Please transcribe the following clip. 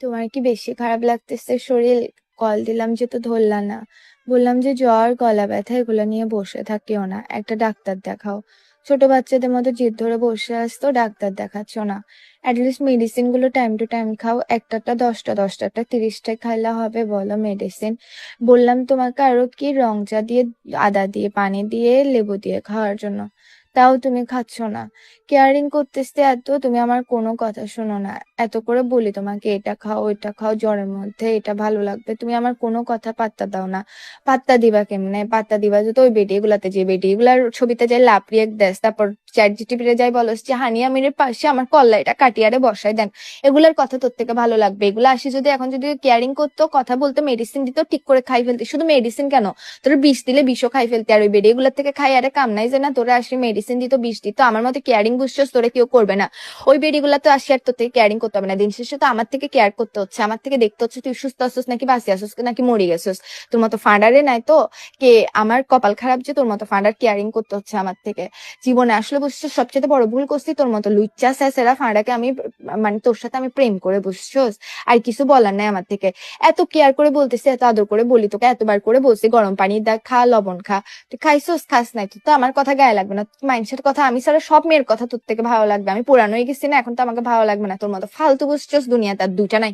তোমার কি বেশি খারাপ লাগতেছে শরীর? কল দিলাম যে তো ধরলা না। বললাম যে জ্বর, গলা ব্যথা এগুলো নিয়ে বসে থাকিও না, একটা ডাক্তার দেখাও। ছোট বাচ্চাদের মতো জিদ ধরে বসে আসতো, ডাক্তার দেখাচ্ছ না। অ্যাটলিস্ট মেডিসিন গুলো টাইম টু টাইম খাও। একটাটা 10টা, 10টাটা 30টা খাইলে হবে বলো মেডিসিন? বললাম তোমাকে আরো কি রং চা দিয়ে, আদা দিয়ে, পানি দিয়ে, লেবু দিয়ে খাওয়ার জন্য, তাও তুমি খাচ্ছ না। কেয়ারিং করতেছে এত, তুমি আমার কোনো কথা শোনো না। এত করে বলি তোমাকে এটা খাও ওইটা খাও, জ্বরের মধ্যে এটা ভালো লাগবে, তুমি আমার কোনো কথা পাত্তা দাও না। পাত্তা দিবা কেমনে? পাত্তা দিবা যে তো ওই বেডি গুলাতে, যে বেডি গুলার ছবিতে যাই লাভ রিয়েক্ট দেস, তারপর চ্যাট জিটিপিতে যাই বলস যে হানিয়া মিরের পাশে আমার কল্লা এটা কাটিয়ারে বসাই দেন। এগুলার কথা তোর থেকে ভালো লাগবে? এগুলো আসি যদি এখন যদি কেয়ারিং করতো, কথা বলতো, মেডিসিন দিত, ঠিক করে খাই ফেলতে। শুধু মেডিসিন কেন, তোর বিষ দিলে বিষও খাই ফেলতে। আর ওই বেডি গুলার থেকে খাই আরে কাম নাই যে না, তোরা আসি মেডিসিন দিত, বিষ দিত, আমার মতো কেয়ারিং বুঝছস তোরা কেউ করবে না। ওই বেডিগুলা তো আসি আর তোর থেকে কেয়ারিং করতে হবে না, দিন শেষে তো আমার থেকে কেয়ার করতে হচ্ছে, আমার থেকে দেখতে হচ্ছে তুই সুস্থ আছিস নাকি বাঁচি আছিস নাকি মরে গেছিস। তোর মতো ফান্ডারে নাই তো কে, আমার কপাল খারাপ যে তোর মতো ফান্ডার কেয়ারিং করতে হচ্ছে আমার থেকে। জীবনে আসলে বুঝছিস সবচেয়ে বড় ভুল করছি, তোর মতো লুচ্চা স্যাসেরা ফান্ডাকে আমি, মানে তোর সাথে আমি প্রেম করে, বুঝছস? আর কিছু বলার নাই আমার থেকে। এত কেয়ার করে বলতেছি, এত আদর করে বলি তোকে, এতবার করে বলছি গরম পানি দা খা, লবণ খা, তুই খাইছস? খাস নাই, তুই তো আমার কথা গায়ে লাগবে না, মানুষের কথা আমি ছাড়া সব মেয়ের কথা তোর থেকে ভালো লাগবে। আমি পুরানো হয়ে গেছি না, এখন তো আমাকে ভালো লাগবে না তোর মতো ফালতু, বুঝছস? দুনিয়াতে আর দুইটা নাই।